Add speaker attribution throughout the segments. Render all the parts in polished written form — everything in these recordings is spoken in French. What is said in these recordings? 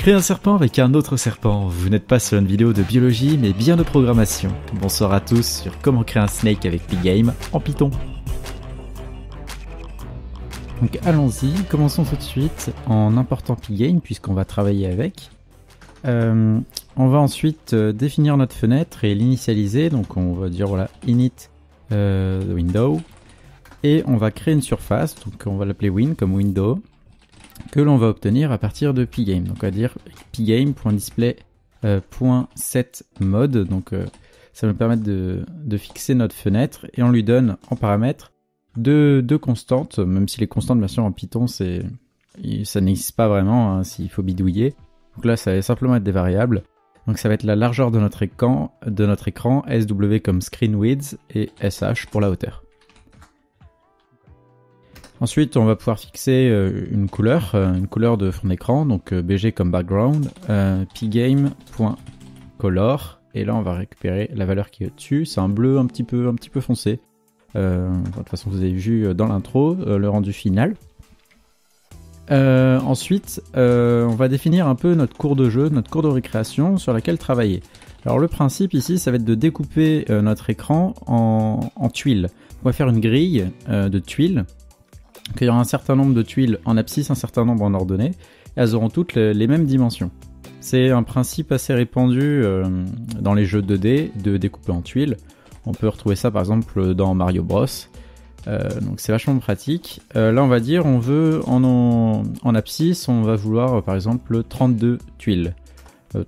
Speaker 1: Créer un serpent avec un autre serpent. Vous n'êtes pas sur une vidéo de biologie, mais bien de programmation. Bonsoir à tous sur comment créer un snake avec Pygame en Python. Donc allons-y, commençons tout de suite en important Pygame puisqu'on va travailler avec. On va ensuite définir notre fenêtre et l'initialiser. Donc on va dire voilà init window et on va créer une surface. Donc on va l'appeler win comme window que l'on va obtenir à partir de Pygame. Donc on va dire pygame.display.setMode. Donc ça va nous permettre de fixer notre fenêtre et on lui donne en paramètre deux constantes, même si les constantes bien sûr en Python ça n'existe pas vraiment, hein, s'il faut bidouiller. Donc là ça va simplement être des variables. Donc ça va être la largeur de notre écran, SW comme screen width et SH pour la hauteur. Ensuite, on va pouvoir fixer une couleur de fond d'écran, donc BG comme background, pygame.color, et là on va récupérer la valeur qui est au-dessus. C'est un bleu un petit peu foncé. De toute façon, vous avez vu dans l'intro le rendu final. Ensuite, on va définir un peu notre cours de jeu, notre cours de récréation sur laquelle travailler. Alors le principe ici, ça va être de découper notre écran en tuiles. On va faire une grille de tuiles. Donc, il y aura un certain nombre de tuiles en abscisse, un certain nombre en ordonnée, et elles auront toutes les mêmes dimensions. C'est un principe assez répandu dans les jeux 2D de découper en tuiles. On peut retrouver ça par exemple dans Mario Bros. Donc c'est vachement pratique. Là on va dire on veut en abscisse, on va vouloir par exemple 32 tuiles.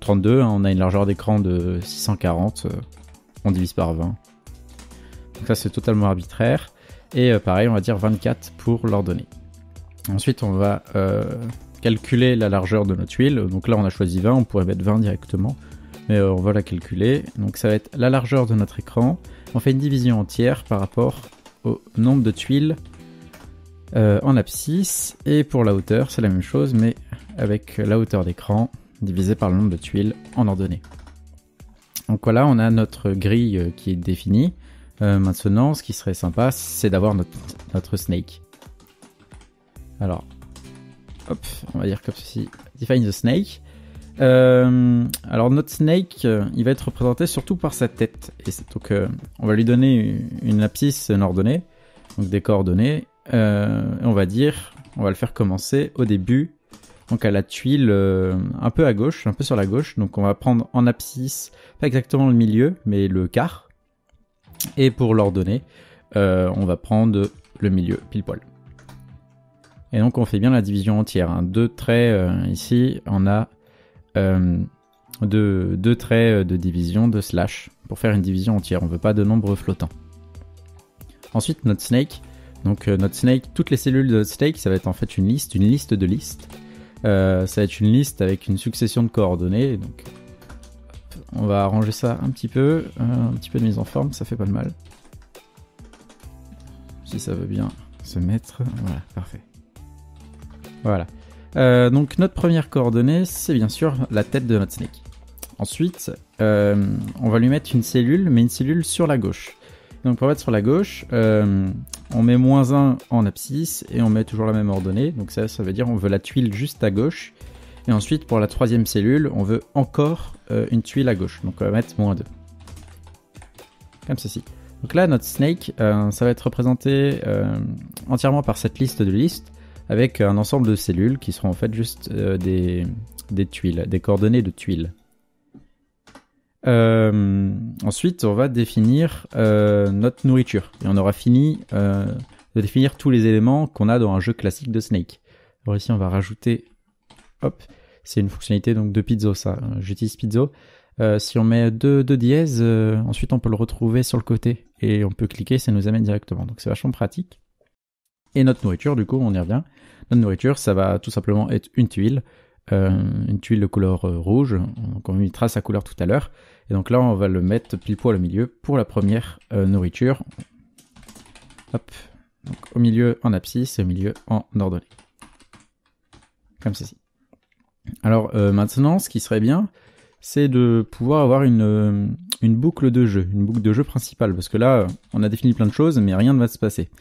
Speaker 1: 32, on a une largeur d'écran de 640, on divise par 20. Donc ça c'est totalement arbitraire. Et pareil, on va dire 24 pour l'ordonnée. Ensuite, on va calculer la largeur de nos tuiles. Donc là, on a choisi 20, on pourrait mettre 20 directement. Mais on va la calculer. Donc ça va être la largeur de notre écran. On fait une division entière par rapport au nombre de tuiles en abscisse. Et pour la hauteur, c'est la même chose, mais avec la hauteur d'écran divisé par le nombre de tuiles en ordonnée. Donc voilà, on a notre grille qui est définie. Maintenant, ce qui serait sympa, c'est d'avoir notre snake. Alors, hop, on va dire comme ceci, define the snake. Alors notre snake, il va être représenté surtout par sa tête. Et donc, on va lui donner une abscisse ordonnée, donc des coordonnées. On va le faire commencer au début, donc à la tuile un peu à gauche, un peu sur la gauche. Donc on va prendre en abscisse, pas exactement le milieu, mais le quart. Et pour l'ordonnée, on va prendre le milieu, pile poil. Et donc on fait bien la division entière. Hein. Deux traits ici, on a deux traits de division, de slash, pour faire une division entière. On ne veut pas de nombre flottant. Ensuite, notre snake. Donc notre snake, toutes les cellules de notre snake, ça va être en fait une liste de listes. Ça va être une liste avec une succession de coordonnées. Donc on va arranger ça un petit peu de mise en forme, ça fait pas de mal. Si ça veut bien se mettre, voilà, parfait. Voilà. Donc notre première coordonnée, c'est bien sûr la tête de notre snake. Ensuite, on va lui mettre une cellule, mais une cellule sur la gauche. Donc pour mettre sur la gauche, on met -1 en abscisse et on met toujours la même ordonnée. Donc ça veut dire on veut la tuile juste à gauche. Et ensuite, pour la troisième cellule, on veut encore une tuile à gauche. Donc on va mettre -2. Comme ceci. Donc là, notre snake, ça va être représenté entièrement par cette liste de listes, avec un ensemble de cellules qui seront en fait juste des tuiles, des coordonnées de tuiles. Ensuite, on va définir notre nourriture. Et on aura fini de définir tous les éléments qu'on a dans un jeu classique de Snake. Alors ici, on va rajouter... Hop, c'est une fonctionnalité donc de Pizzo, ça. J'utilise Pizzo. Si on met 2 dièses, ensuite on peut le retrouver sur le côté et on peut cliquer, ça nous amène directement. Donc c'est vachement pratique. Et notre nourriture, du coup, on y revient. Notre nourriture, ça va tout simplement être une tuile de couleur rouge. Donc on lui trace sa couleur tout à l'heure. Et donc là, on va le mettre pile poil au milieu pour la première nourriture. Hop, donc au milieu en abscisse et au milieu en ordonnée. Comme ceci. Alors maintenant, ce qui serait bien, c'est de pouvoir avoir une boucle de jeu principale, parce que là, on a défini plein de choses, mais rien ne va se passer.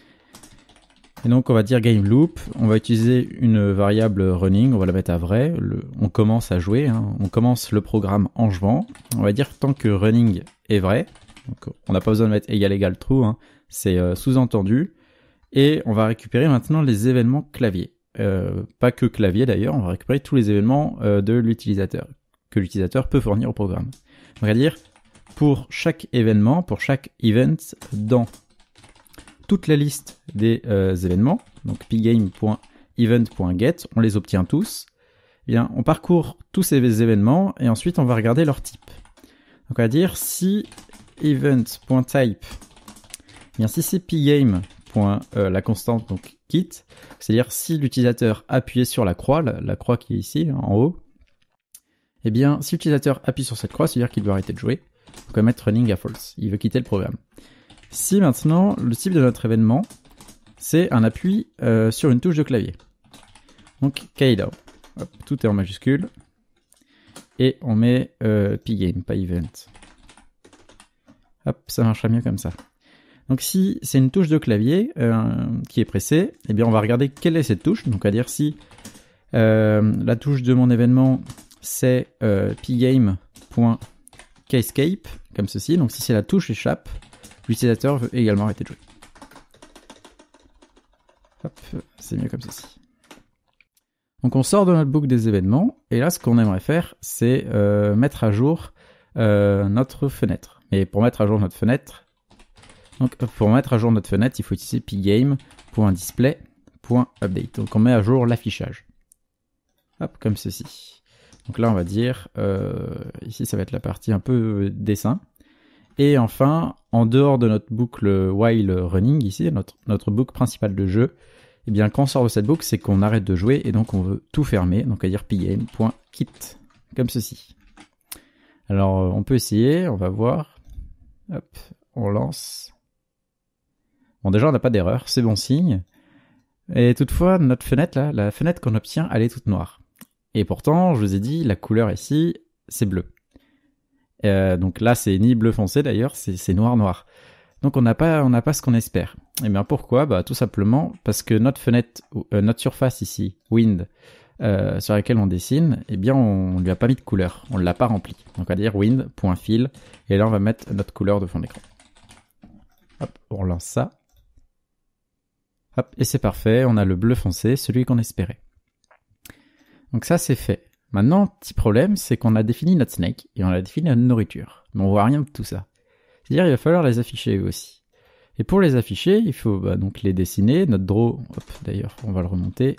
Speaker 1: Et donc on va dire game loop, on va utiliser une variable running, on va la mettre à vrai, on commence à jouer, hein, on commence le programme en jouant, on va dire tant que running est vrai, donc on n'a pas besoin de mettre égal true, hein, c'est sous-entendu, et on va récupérer maintenant les événements clavier. Pas que clavier d'ailleurs, on va récupérer tous les événements de l'utilisateur, que l'utilisateur peut fournir au programme. On va dire pour chaque événement, pour chaque event dans toute la liste des événements, donc pgame.event.get, on les obtient tous. Eh bien, on parcourt tous ces événements et ensuite on va regarder leur type. Donc on va dire si event.type, eh bien si c'est pgame. La constante donc kit, c'est-à-dire si l'utilisateur appuyait sur la croix, la croix qui est ici en haut, eh bien si l'utilisateur appuie sur cette croix, c'est-à-dire qu'il doit arrêter de jouer. Donc on va mettre running à false, il veut quitter le programme. Si maintenant le type de notre événement c'est un appui sur une touche de clavier, donc kdown, tout est en majuscule et on met pgame, pas event. Hop, ça marchera mieux comme ça. Donc si c'est une touche de clavier qui est pressée, eh bien on va regarder quelle est cette touche. Donc à dire si la touche de mon événement c'est pgame.keyscape, comme ceci. Donc si c'est la touche échappe, l'utilisateur veut également arrêter de jouer. Hop, c'est mieux comme ceci. Donc on sort de notre boucle des événements, et là ce qu'on aimerait faire, c'est mettre à jour notre fenêtre. Mais pour mettre à jour notre fenêtre, il faut utiliser pgame.display.update. Donc on met à jour l'affichage. Hop, comme ceci. Donc là on va dire, ici ça va être la partie un peu dessin. Et enfin, en dehors de notre boucle while running, ici, notre boucle principale de jeu, eh bien quand on sort de cette boucle, c'est qu'on arrête de jouer et donc on veut tout fermer. Donc on va dire pgame.quit, comme ceci. Alors on peut essayer, on va voir. Hop, on lance. Bon, déjà, on n'a pas d'erreur, c'est bon signe. Et toutefois, notre fenêtre, là, la fenêtre qu'on obtient, elle est toute noire. Et pourtant, je vous ai dit, la couleur ici, c'est bleu. Donc là, c'est ni bleu foncé d'ailleurs, c'est noir. Donc on n'a pas ce qu'on espère. Et bien pourquoi ? Bah tout simplement parce que notre fenêtre, notre surface ici, wind, sur laquelle on dessine, eh bien on lui a pas mis de couleur, on l'a pas rempli. Donc on va dire wind.fill, et là on va mettre notre couleur de fond d'écran. Hop, on lance ça. Hop, et c'est parfait, on a le bleu foncé, celui qu'on espérait. Donc ça c'est fait. Maintenant, petit problème, c'est qu'on a défini notre snake et on a défini notre nourriture. Mais on voit rien de tout ça. C'est-à-dire il va falloir les afficher eux aussi. Et pour les afficher, il faut donc les dessiner. Notre draw, d'ailleurs, on va le remonter.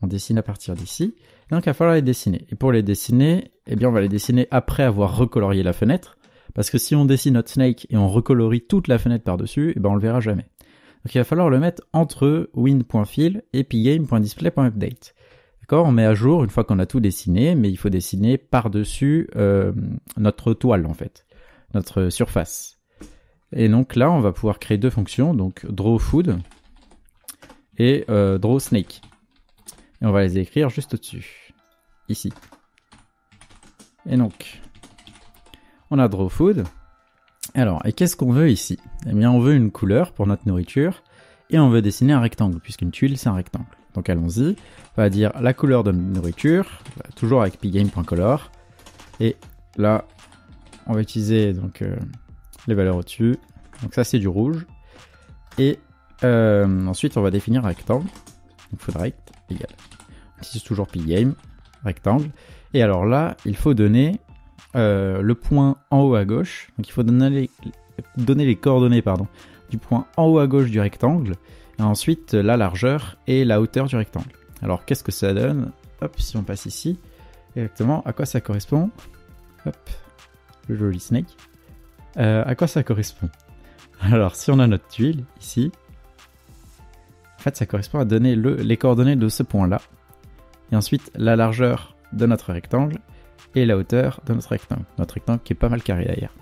Speaker 1: On dessine à partir d'ici. Donc il va falloir les dessiner. Et pour les dessiner, eh bien on va les dessiner après avoir recolorié la fenêtre. Parce que si on dessine notre snake et on recolorie toute la fenêtre par-dessus, eh ben on le verra jamais. Donc il va falloir le mettre entre wind.fill et pgame.display.update. D'accord, on met à jour une fois qu'on a tout dessiné, mais il faut dessiner par-dessus notre toile en fait, notre surface. Et donc là, on va pouvoir créer deux fonctions, donc drawFood et drawSnake. Et on va les écrire juste au-dessus, ici. Et donc, on a drawFood. Alors, et qu'est-ce qu'on veut ici ? Eh bien, on veut une couleur pour notre nourriture et on veut dessiner un rectangle, puisqu'une tuile, c'est un rectangle. Donc allons-y, on va dire la couleur de notre nourriture, toujours avec pgame.color. Et là, on va utiliser donc les valeurs au-dessus. Donc ça, c'est du rouge. Et ensuite, on va définir un rectangle. Donc foodRect égal. On utilise toujours pgame, rectangle. Et alors là, il faut donner le point en haut à gauche. Donc il faut donner les coordonnées du point en haut à gauche du rectangle. Et ensuite la largeur et la hauteur du rectangle. Alors qu'est-ce que ça donne ? Hop, si on passe ici, exactement à quoi ça correspond ? Hop, le joli snake. À quoi ça correspond ? Alors si on a notre tuile ici, en fait ça correspond à donner les coordonnées de ce point-là. Et ensuite la largeur de notre rectangle et la hauteur de notre rectangle. Notre rectangle qui est pas mal carré d'ailleurs.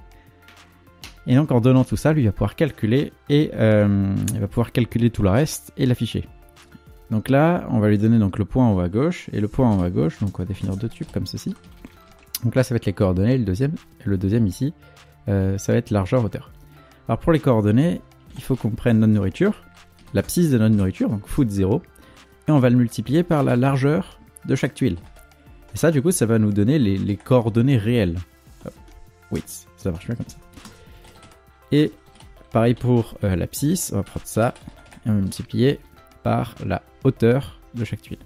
Speaker 1: Et donc en donnant tout ça, lui va pouvoir calculer et il va pouvoir calculer tout le reste et l'afficher. Donc là, on va lui donner donc le point en haut à gauche et le point en haut à gauche. Donc on va définir deux tubes comme ceci. Donc là, ça va être les coordonnées. Le deuxième ici, ça va être largeur hauteur. Alors pour les coordonnées, il faut qu'on prenne notre nourriture. l'abscisse de notre nourriture, donc food 0, et on va le multiplier par la largeur de chaque tuile. Et ça, du coup, ça va nous donner les coordonnées réelles. Width, ça marche bien comme ça. Et pareil pour l'abscisse, on va prendre ça et on va multiplier par la hauteur de chaque tuile.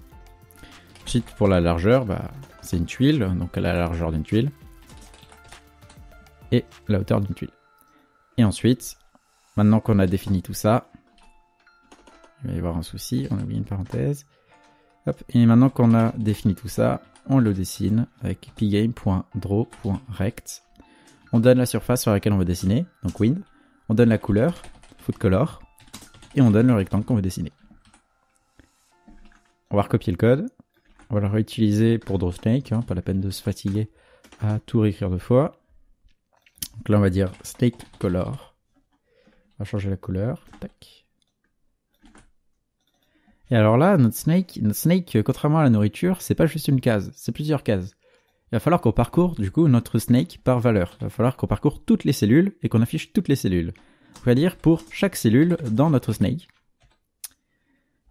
Speaker 1: Ensuite, pour la largeur, c'est une tuile, donc la largeur d'une tuile et la hauteur d'une tuile. Et ensuite, maintenant qu'on a défini tout ça, il va y avoir un souci, on a oublié une parenthèse. Hop, et maintenant qu'on a défini tout ça, on le dessine avec pgame.draw.rect. On donne la surface sur laquelle on veut dessiner, donc wind. On donne la couleur, food color, et on donne le rectangle qu'on veut dessiner. On va recopier le code. On va le réutiliser pour DrawSnake, pas la peine de se fatiguer à tout réécrire deux fois. Donc là, on va dire snake color. On va changer la couleur. Tac. Et alors là, notre snake, contrairement à la nourriture, c'est pas juste une case, c'est plusieurs cases. Il va falloir qu'on parcourt, du coup, notre snake par valeur. Il va falloir qu'on parcourt toutes les cellules et qu'on affiche toutes les cellules. C'est-à-dire pour chaque cellule dans notre snake.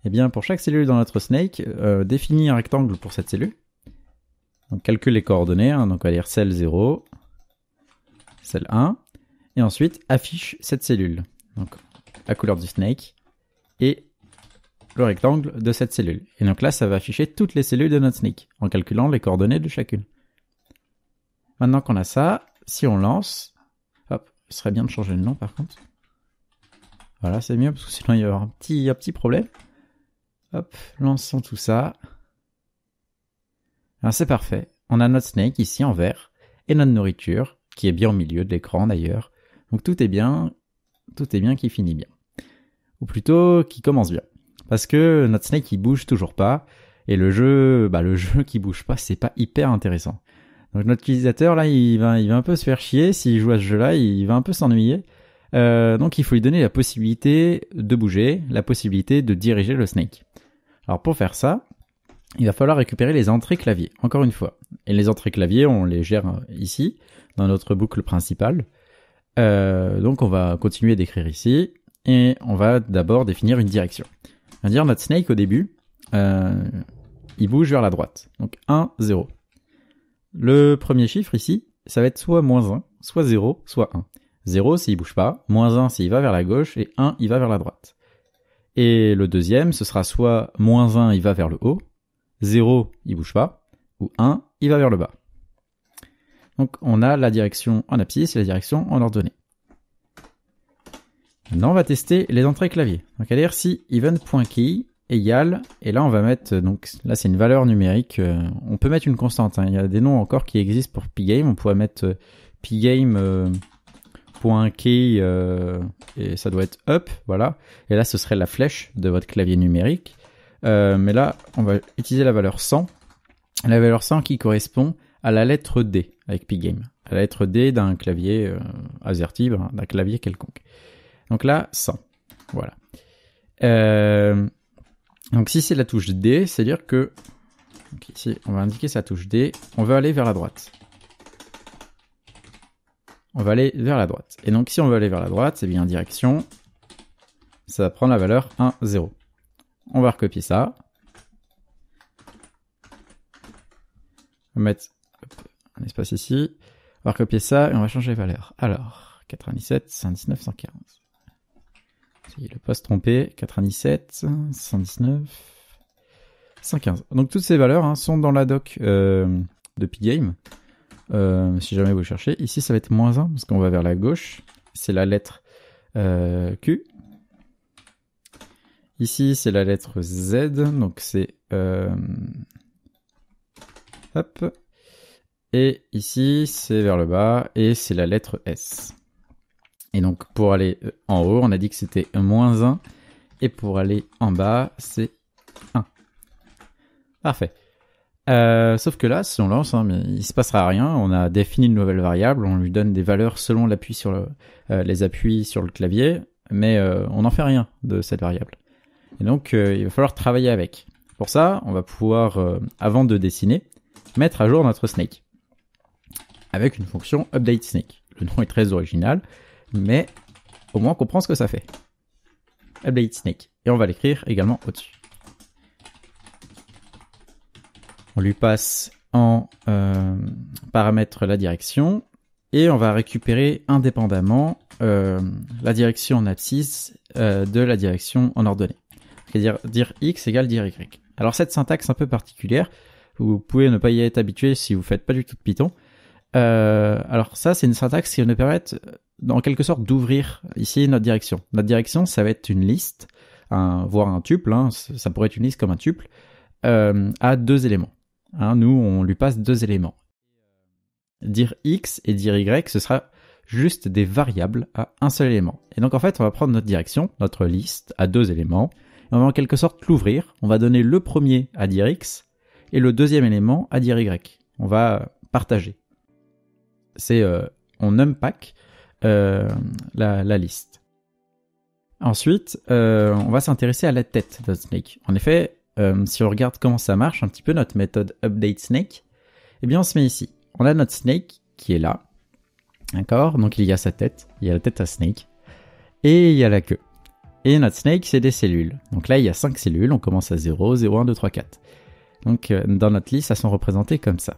Speaker 1: Et bien, pour chaque cellule dans notre snake, définit un rectangle pour cette cellule. Donc, calcule les coordonnées. Donc, on va dire celle 0, celle 1. Et ensuite, affiche cette cellule. Donc, la couleur du snake et le rectangle de cette cellule. Et donc là, ça va afficher toutes les cellules de notre snake en calculant les coordonnées de chacune. Maintenant qu'on a ça, si on lance, hop, ce serait bien de changer le nom par contre. Voilà, c'est mieux parce que sinon il y a un petit problème. Hop, lançons tout ça. Alors c'est parfait. On a notre snake ici en vert et notre nourriture qui est bien au milieu de l'écran d'ailleurs. Donc tout est bien qui finit bien. Ou plutôt qui commence bien. Parce que notre snake il bouge toujours pas et le jeu qui bouge pas, c'est pas hyper intéressant. Donc notre utilisateur là, il va un peu se faire chier s'il joue à ce jeu-là, il va un peu s'ennuyer. Donc il faut lui donner la possibilité de bouger, la possibilité de diriger le snake. Alors pour faire ça, il va falloir récupérer les entrées clavier, encore une fois. Et les entrées clavier, on les gère ici, dans notre boucle principale. Donc on va continuer d'écrire ici, et on va d'abord définir une direction. On va dire notre snake au début, il bouge vers la droite. Donc 1, 0. Le premier chiffre ici, ça va être soit -1, soit 0, soit 1. 0 s'il bouge pas, -1 s'il va vers la gauche, et 1 il va vers la droite. Et le deuxième, ce sera soit -1 il va vers le haut, 0 il bouge pas, ou 1 il va vers le bas. Donc on a la direction en abscisse et la direction en ordonnée. Maintenant on va tester les entrées clavier. Donc à dire si event.key égale, et là on va mettre, donc là c'est une valeur numérique, on peut mettre une constante, il y a des noms encore qui existent pour pgame, on pourrait mettre pgame .key et ça doit être up, voilà, et là ce serait la flèche de votre clavier numérique, mais là on va utiliser la valeur 100, la valeur 100 qui correspond à la lettre D avec pgame, à la lettre D d'un clavier AZERTY, d'un clavier quelconque. Donc là 100, voilà. Donc si c'est la touche D, c'est-à-dire que donc ici on va indiquer sa touche D, on veut aller vers la droite. On va aller vers la droite. Et donc si on veut aller vers la droite, c'est bien direction, ça va prendre la valeur 1, 0. On va recopier ça. On va mettre un espace ici. On va recopier ça et on va changer les valeurs. Alors, 97, 119, 115. Le poste trompé, 97, 119, 115. Donc toutes ces valeurs sont dans la doc de pgame. Si jamais vous cherchez, ici ça va être -1 parce qu'on va vers la gauche, c'est la lettre Q. Ici c'est la lettre Z, donc c'est hop. Et ici c'est vers le bas et c'est la lettre S. Et donc pour aller en haut, on a dit que c'était -1 et pour aller en bas, c'est 1. Parfait. Sauf que là, si on lance, mais il se passera rien. On a défini une nouvelle variable, on lui donne des valeurs selon l'appui sur les appuis sur le clavier, mais on n'en fait rien de cette variable. Et donc, il va falloir travailler avec. Pour ça, on va pouvoir, avant de dessiner, mettre à jour notre snake avec une fonction updateSnake. Le nom est très original, mais au moins on comprend ce que ça fait. UpdateSnake. et on va l'écrire également au-dessus. On lui passe en paramètre la direction et on va récupérer indépendamment la direction en abscisse de la direction en ordonnée. C'est-à-dire dire x égale dire y. Alors cette syntaxe un peu particulière, vous pouvez ne pas y être habitué si vous faites pas du tout de Python. Alors ça, c'est une syntaxe qui va nous permettre, en quelque sorte, d'ouvrir ici notre direction. Notre direction, ça va être une liste, voire un tuple, hein, ça pourrait être une liste comme un tuple, à 2 éléments. Hein, nous, on lui passe 2 éléments. Dire x et dire y, ce sera juste des variables à un seul élément. Et donc en fait, on va prendre notre direction, notre liste, à 2 éléments, et on va en quelque sorte l'ouvrir. On va donner le premier à dire x, et le deuxième élément à dire y. On va partager. C'est on unpack la liste. Ensuite, on va s'intéresser à la tête de notre snake. En effet, si on regarde comment ça marche, un petit peu notre méthode updateSnake, eh bien on se met ici. On a notre snake qui est là, d'accord? Donc il y a sa tête, il y a la tête à snake, et il y a la queue. Et notre snake, c'est des cellules. Donc là, il y a 5 cellules, on commence à 0, 0, 1, 2, 3, 4. Donc dans notre liste, elles sont représentées comme ça.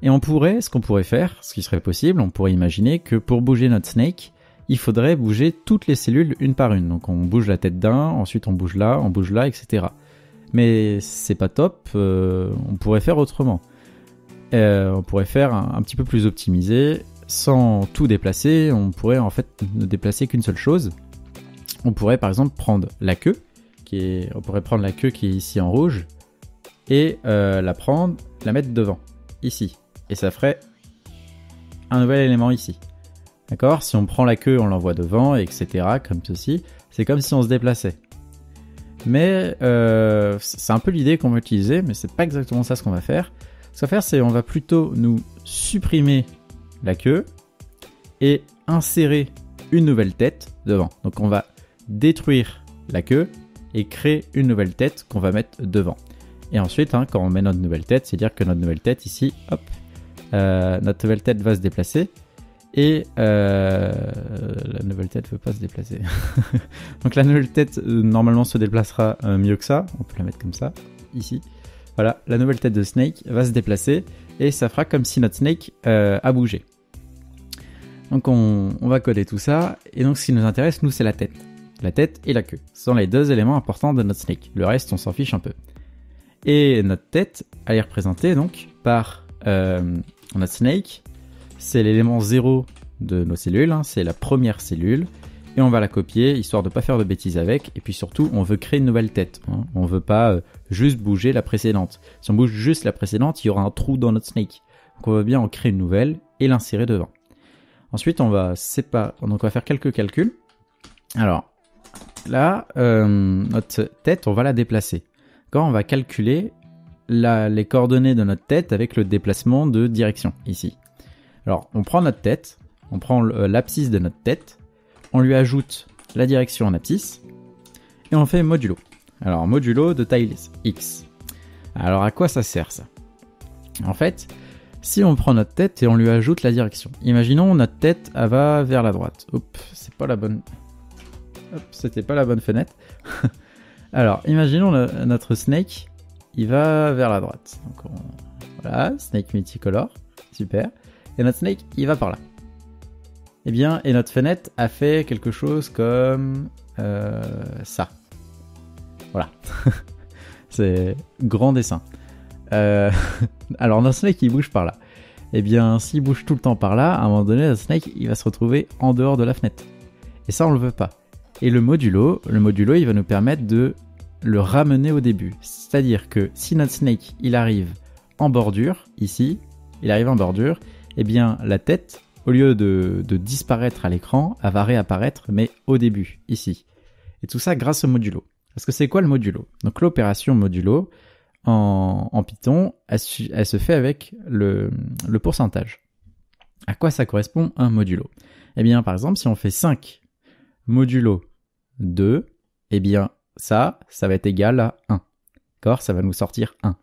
Speaker 1: Et ce qu'on pourrait faire, ce qui serait possible, on pourrait imaginer que pour bouger notre snake, il faudrait bouger toutes les cellules une par une. Donc on bouge la tête d'un, ensuite on bouge là, etc. Mais c'est pas top, on pourrait faire autrement. On pourrait faire un petit peu plus optimisé, sans tout déplacer. On pourrait en fait ne déplacer qu'une seule chose. On pourrait par exemple prendre la queue, qui est ici en rouge, et la mettre devant, ici. Et ça ferait un nouvel élément ici. D'accord? Si on prend la queue, on l'envoie devant, etc. Comme ceci. C'est comme si on se déplaçait. Mais c'est un peu l'idée qu'on va utiliser, mais c'est pas exactement ça ce qu'on va faire. Ce qu'on va faire, c'est on va plutôt nous supprimer la queue et insérer une nouvelle tête devant. Donc on va détruire la queue et créer une nouvelle tête qu'on va mettre devant. Et ensuite, quand on met notre nouvelle tête, c'est-à-dire que notre nouvelle tête ici, hop, notre nouvelle tête va se déplacer et la nouvelle tête ne veut pas se déplacer. Donc la nouvelle tête normalement se déplacera mieux que ça. On peut la mettre comme ça, ici. Voilà, la nouvelle tête de Snake va se déplacer et ça fera comme si notre Snake a bougé. Donc on va coder tout ça et donc ce qui nous intéresse, nous, c'est la tête. La tête et la queue. Ce sont les 2 éléments importants de notre Snake. Le reste, on s'en fiche un peu. Et notre tête, elle est représentée donc par notre snake. C'est l'élément 0 de nos cellules, c'est la première cellule. Et on va la copier, histoire de ne pas faire de bêtises avec. Et puis surtout, on veut créer une nouvelle tête. On ne veut pas juste bouger la précédente. Si on bouge juste la précédente, il y aura un trou dans notre snake. Donc on veut bien en créer une nouvelle et l'insérer devant. Ensuite, on va faire quelques calculs. Alors, là, notre tête, on va la déplacer. Quand on va calculer les coordonnées de notre tête avec le déplacement de direction, ici. Alors, on prend notre tête, on prend l'abscisse de notre tête, on lui ajoute la direction en abscisse, et on fait modulo. Alors, modulo de taille x. Alors, à quoi ça sert, ça? En fait, si on prend notre tête et on lui ajoute la direction. Imaginons, notre tête, elle va vers la droite. C'était pas la bonne fenêtre. Alors, imaginons notre snake, il va vers la droite. Donc voilà, snake multicolore, super. Et notre snake, il va par là. Et notre fenêtre a fait quelque chose comme ça. Voilà. C'est grand dessin. Alors, notre snake, il bouge par là. S'il bouge tout le temps par là, à un moment donné, notre snake, il va se retrouver en dehors de la fenêtre. Et ça, on le veut pas. Et le modulo, il va nous permettre de le ramener au début. C'est-à-dire que si notre snake, il arrive en bordure, ici, la tête, au lieu de disparaître à l'écran, elle va réapparaître, mais au début, ici. Et tout ça grâce au modulo. Parce que c'est quoi le modulo? Donc l'opération modulo, en Python, elle se fait avec le pourcentage. À quoi ça correspond un modulo? Par exemple, si on fait 5 modulo 2, ça va être égal à 1. D'accord? Ça va nous sortir 1.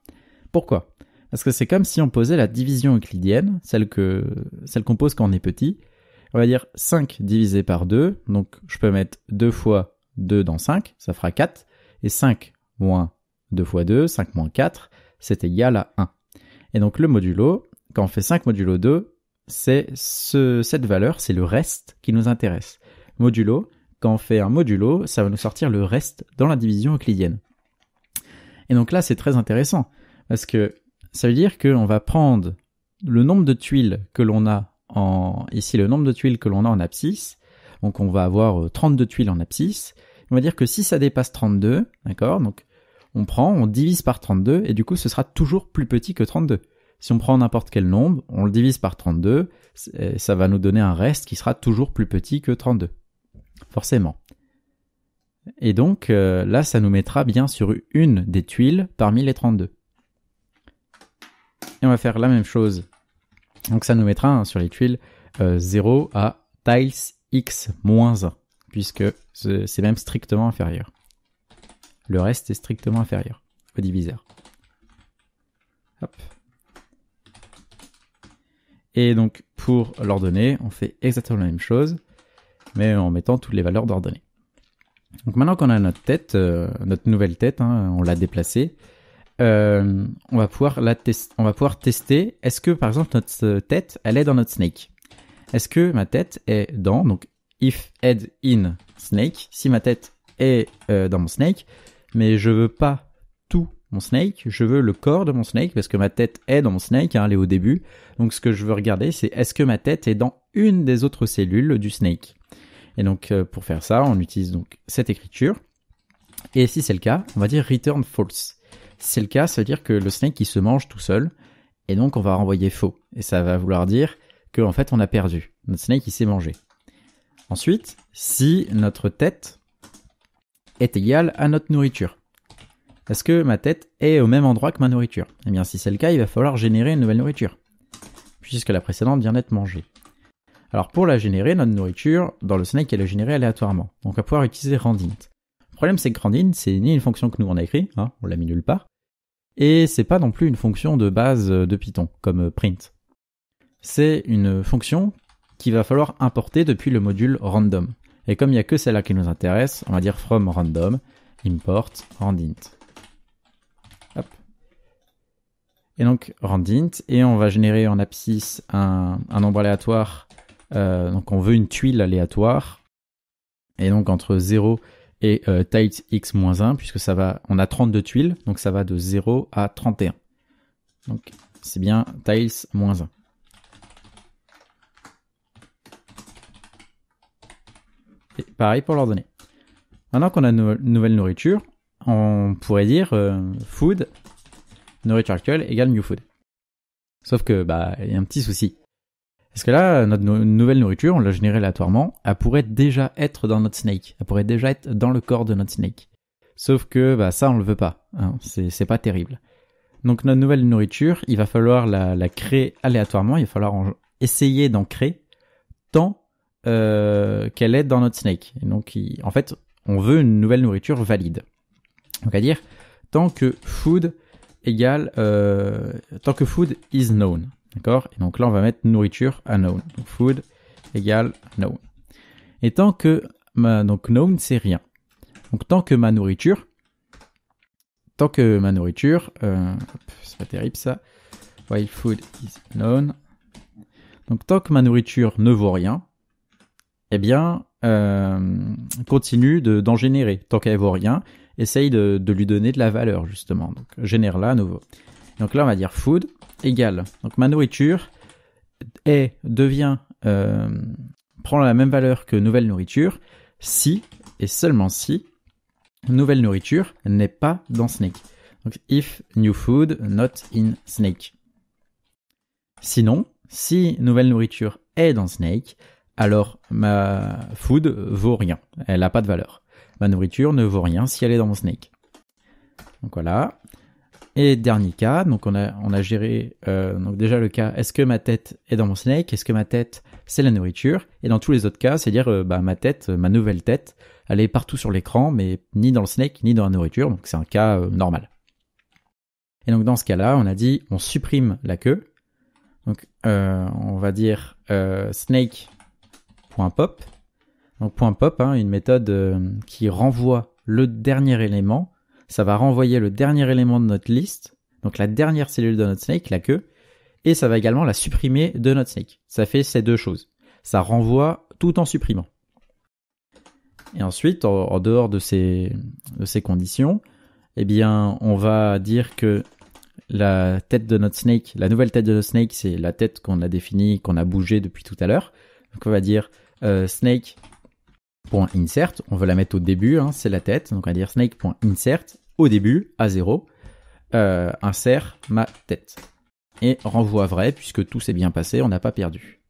Speaker 1: Pourquoi? Parce que c'est comme si on posait la division euclidienne, celle qu'on pose quand on est petit. On va dire 5 divisé par 2, donc je peux mettre 2 fois 2 dans 5, ça fera 4. Et 5 moins 2 fois 2, 5 moins 4, c'est égal à 1. Et donc le modulo, quand on fait 5 modulo 2, c'est cette valeur, c'est le reste qui nous intéresse. Modulo, quand on fait un modulo, ça va nous sortir le reste dans la division euclidienne. Et donc là, c'est très intéressant, parce que ça veut dire qu'on va prendre le nombre de tuiles que l'on a ici le nombre de tuiles que l'on a en abscisse, donc on va avoir 32 tuiles en abscisse, on va dire que si ça dépasse 32, d'accord, donc on divise par 32, et du coup ce sera toujours plus petit que 32. Si on prend n'importe quel nombre, on le divise par 32, ça va nous donner un reste qui sera toujours plus petit que 32. Forcément. Et donc là, ça nous mettra bien sur une des tuiles parmi les 32. Et on va faire la même chose. Donc ça nous mettra sur les tuiles 0 à tiles x moins 1, puisque c'est même strictement inférieur. Le reste est strictement inférieur au diviseur. Hop. Et donc pour l'ordonnée, on fait exactement la même chose, mais en mettant toutes les valeurs d'ordonnée. Donc maintenant qu'on a notre tête, notre nouvelle tête, on l'a déplacée, on va pouvoir tester, est-ce que par exemple notre tête, elle est dans notre snake? Est-ce que ma tête est dans, donc if head in snake, si ma tête est dans mon snake, mais je veux pas tout mon snake, je veux le corps de mon snake, parce que ma tête est dans mon snake, elle est au début, donc ce que je veux regarder, c'est est-ce que ma tête est dans une des autres cellules du snake. Et donc pour faire ça, on utilise donc cette écriture, et si c'est le cas, on va dire return false. Si c'est le cas, ça veut dire que le snake il se mange tout seul, et donc on va renvoyer faux, et ça va vouloir dire qu'en fait on a perdu, notre snake il s'est mangé. Ensuite, si notre tête est égale à notre nourriture, est-ce que ma tête est au même endroit que ma nourriture? Eh bien si c'est le cas, il va falloir générer une nouvelle nourriture, puisque la précédente vient d'être mangée. Alors pour la générer, notre nourriture, dans le snake, elle est générée aléatoirement. Donc on va pouvoir utiliser randint. Le problème c'est que randint, c'est ni une fonction que nous on a écrit, on l'a mis nulle part, et c'est pas non plus une fonction de base de Python, comme print. C'est une fonction qu'il va falloir importer depuis le module random. Et comme il n'y a que celle-là qui nous intéresse, on va dire from random, import randint. Hop. Et donc randint, et on va générer en abscisse un nombre aléatoire. Donc on veut une tuile aléatoire, et donc entre 0 et tiles x moins 1, puisque on a 32 tuiles, donc ça va de 0 à 31. Donc c'est bien tiles moins 1. Et pareil pour l'ordonnée. Maintenant qu'on a une nouvelle nourriture, on pourrait dire food, nourriture actuelle égale new food. Sauf que il y a un petit souci. Parce que là, notre nouvelle nourriture, on l'a générée aléatoirement, elle pourrait déjà être dans notre snake. Elle pourrait déjà être dans le corps de notre snake. Sauf que ça, on le veut pas. C'est pas terrible. Donc notre nouvelle nourriture, il va falloir la créer aléatoirement. Il va falloir essayer d'en créer tant qu'elle est dans notre snake. Et donc, en fait, on veut une nouvelle nourriture valide. Donc à dire, tant que food égale, tant que food is known. D'accord? Et donc là, on va mettre nourriture à known. Donc food égale known. Et tant que donc known, c'est rien. Donc tant que ma nourriture, c'est pas terrible ça. While food is known. Donc tant que ma nourriture ne vaut rien, eh bien, continue d'en générer. Tant qu'elle vaut rien, essaye de lui donner de la valeur, justement. Donc génère-la à nouveau. Donc là, on va dire food égale. Donc ma nourriture prend la même valeur que nouvelle nourriture si, et seulement si, nouvelle nourriture n'est pas dans snake. Donc if new food not in snake. Sinon, si nouvelle nourriture est dans snake, alors ma food vaut rien. Elle n'a pas de valeur. Ma nourriture ne vaut rien si elle est dans mon snake. Donc voilà. Et dernier cas, donc on a géré donc déjà le cas, est-ce que ma tête est dans mon snake? Est-ce que ma tête, c'est la nourriture? Et dans tous les autres cas, c'est dire ma nouvelle tête, elle est partout sur l'écran, mais ni dans le snake, ni dans la nourriture, donc c'est un cas normal. Et donc dans ce cas-là, on a dit, on supprime la queue. Donc on va dire snake.pop. Donc .pop, une méthode qui renvoie le dernier élément, ça va renvoyer le dernier élément de notre liste, donc la dernière cellule de notre snake, la queue, et ça va également la supprimer de notre snake. Ça fait ces deux choses. Ça renvoie tout en supprimant. Et ensuite, en dehors de ces conditions, eh bien, on va dire que la tête de notre snake, la nouvelle tête de notre snake, c'est la tête qu'on a définie, qu'on a bougée depuis tout à l'heure. Donc on va dire snake.insert, on veut la mettre au début, hein, c'est la tête. Donc on va dire snake.insert au début, à 0, insert ma tête. Et renvoie vrai, puisque tout s'est bien passé, on n'a pas perdu.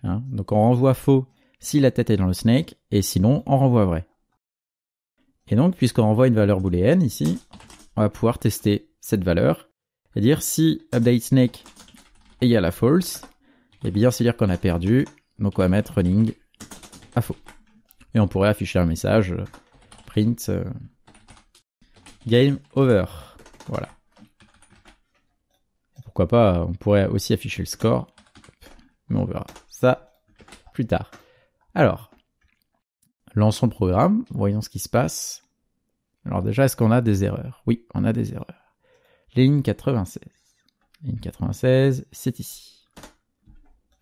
Speaker 1: Hein, donc on renvoie faux si la tête est dans le snake, et sinon on renvoie vrai. Et donc, puisqu'on renvoie une valeur booléenne ici, on va pouvoir tester cette valeur, et dire si update snake égale à false, et bien c'est dire qu'on a perdu, donc on va mettre running à faux. Et on pourrait afficher un message print game over. Voilà. Pourquoi pas, on pourrait aussi afficher le score, mais on verra ça plus tard. Alors, lançons le programme, voyons ce qui se passe. Alors déjà, est-ce qu'on a des erreurs? Oui, on a des erreurs. Ligne 96. Ligne 96, c'est ici.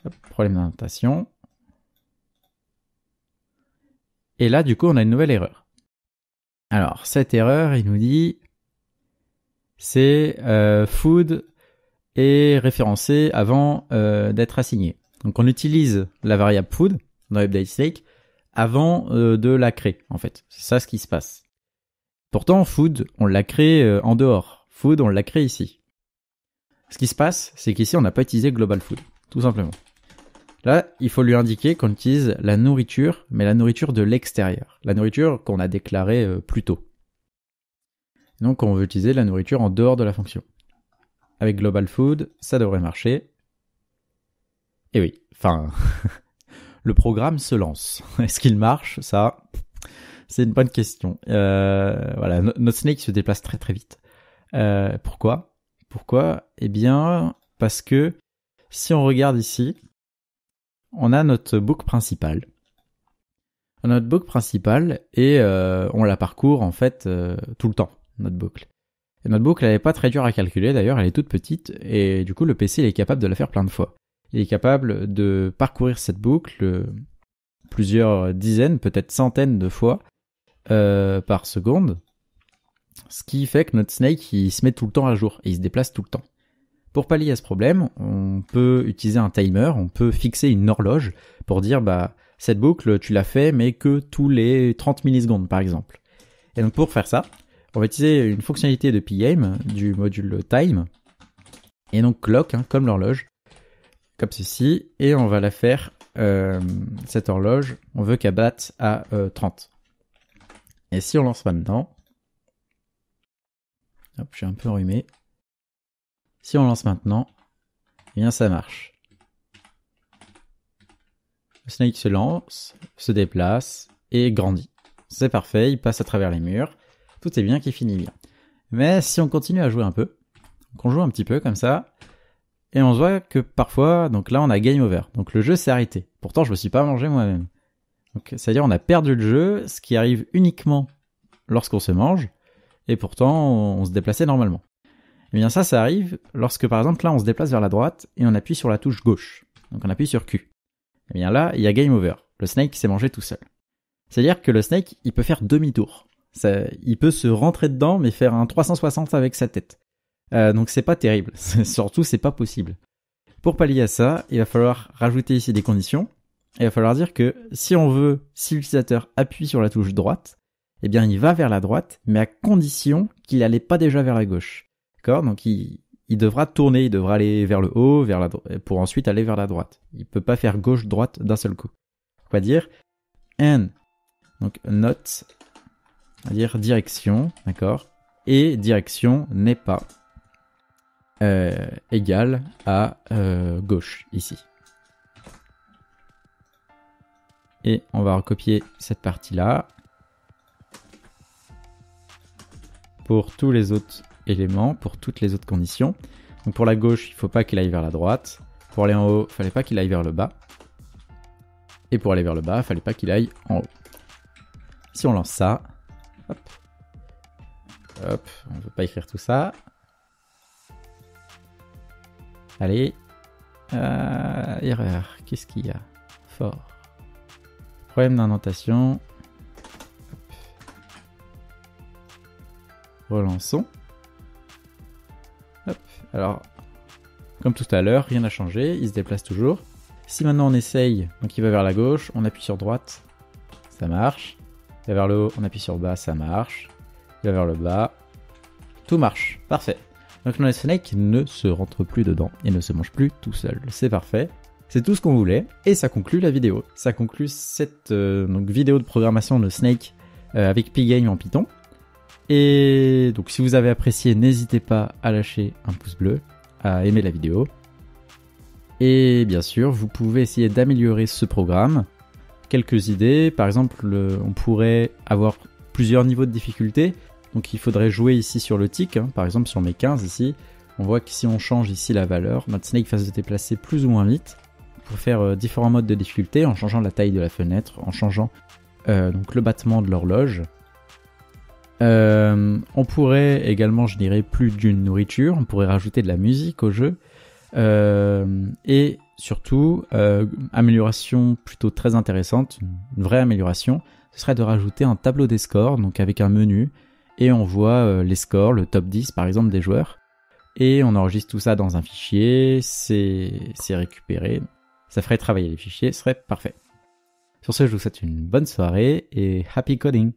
Speaker 1: Hop, problème d'indentation. Et là, du coup, on a une nouvelle erreur. Alors, cette erreur, il nous dit, c'est food est référencé avant d'être assigné. Donc, on utilise la variable food dans update snake avant de la créer, en fait. C'est ça ce qui se passe. Pourtant, food, on l'a créé en dehors. Food, on l'a créé ici. Ce qui se passe, c'est qu'ici, on n'a pas utilisé global food, tout simplement. Là, il faut lui indiquer qu'on utilise la nourriture, mais la nourriture de l'extérieur. La nourriture qu'on a déclarée plus tôt. Donc, on veut utiliser la nourriture en dehors de la fonction. Avec global food, ça devrait marcher. Et oui, enfin, le programme se lance. Est-ce qu'il marche? Ça, c'est une bonne question. Voilà, notre snake se déplace très très vite. Pourquoi? Eh bien, parce que si on regarde ici, on a notre boucle principale. Notre boucle principale et on la parcourt en fait tout le temps, notre boucle. Et notre boucle, elle n'est pas très dure à calculer d'ailleurs, elle est toute petite et du coup le PC il est capable de la faire plein de fois. Il est capable de parcourir cette boucle plusieurs dizaines, peut-être centaines de fois par seconde. Ce qui fait que notre snake il se met tout le temps à jour et il se déplace tout le temps. Pour pallier à ce problème, on peut utiliser un timer, on peut fixer une horloge pour dire bah cette boucle tu l'as fait mais que tous les 30 millisecondes par exemple. Et donc pour faire ça, on va utiliser une fonctionnalité de pgame du module time et donc clock hein, comme l'horloge, comme ceci, et on va la faire, cette horloge, on veut qu'elle batte à 30. Et si on lance maintenant, hop, je suis un peu enrhumé. Si on lance maintenant, eh bien ça marche. Le snake se lance, se déplace et grandit. C'est parfait, il passe à travers les murs. Tout est bien qui finit bien. Mais si on continue à jouer un peu, donc on joue un petit peu comme ça, et on voit que parfois, donc là on a game over. Donc le jeu s'est arrêté. Pourtant je me suis pas mangé moi-même. Donc c'est-à-dire on a perdu le jeu, ce qui arrive uniquement lorsqu'on se mange, et pourtant on se déplaçait normalement. Et bien ça arrive lorsque par exemple là on se déplace vers la droite et on appuie sur la touche gauche. Donc on appuie sur Q. Et bien là il y a game over. Le snake s'est mangé tout seul. C'est-à-dire que le snake il peut faire demi-tour. Il peut se rentrer dedans mais faire un 360 avec sa tête. Donc c'est pas terrible. Surtout c'est pas possible. Pour pallier à ça, il va falloir rajouter ici des conditions. Il va falloir dire que si l'utilisateur appuie sur la touche droite, eh bien il va vers la droite, mais à condition qu'il n'allait pas déjà vers la gauche. D'accord ? Donc il devra tourner, il devra aller vers le haut, pour ensuite aller vers la droite. Il peut pas faire gauche-droite d'un seul coup. On va dire and, donc not, on va dire direction, d'accord ? Et direction n'est pas égal à gauche ici. Et on va recopier cette partie-là pour tous les autres éléments, pour toutes les autres conditions. Donc pour la gauche, il ne faut pas qu'il aille vers la droite. Pour aller en haut, il ne fallait pas qu'il aille vers le bas. Et pour aller vers le bas, il ne fallait pas qu'il aille en haut. Si on lance ça, Hop. Hop, on ne veut pas écrire tout ça. Allez. Erreur. Qu'est-ce qu'il y a? Fort. Problème d'indentation. Relançons. Hop. Alors, comme tout à l'heure, rien n'a changé. Il se déplace toujours. Si maintenant on essaye, donc il va vers la gauche, on appuie sur droite. Ça marche. Il va vers le haut, on appuie sur le bas, ça marche. Il va vers le bas. Tout marche. Parfait. Donc le Snake ne se rentre plus dedans et ne se mange plus tout seul. C'est parfait. C'est tout ce qu'on voulait et ça conclut la vidéo. Ça conclut cette vidéo de programmation de Snake avec Pygame en Python. Et donc si vous avez apprécié, n'hésitez pas à lâcher un pouce bleu, à aimer la vidéo. Et bien sûr, vous pouvez essayer d'améliorer ce programme. Quelques idées, par exemple, on pourrait avoir plusieurs niveaux de difficulté. Donc il faudrait jouer ici sur le tic, hein. Par exemple sur mes 15 ici, on voit que si on change ici la valeur, notre Snake va se déplacer plus ou moins vite. On peut faire différents modes de difficulté en changeant la taille de la fenêtre, en changeant donc le battement de l'horloge. On pourrait également générer plus d'une nourriture, on pourrait rajouter de la musique au jeu. Et surtout, amélioration plutôt très intéressante, une vraie amélioration, ce serait de rajouter un tableau des scores, donc avec un menu, et on voit les scores, le top 10 par exemple des joueurs, et on enregistre tout ça dans un fichier, c'est récupéré, ça ferait travailler les fichiers, ce serait parfait. Sur ce, je vous souhaite une bonne soirée et happy coding!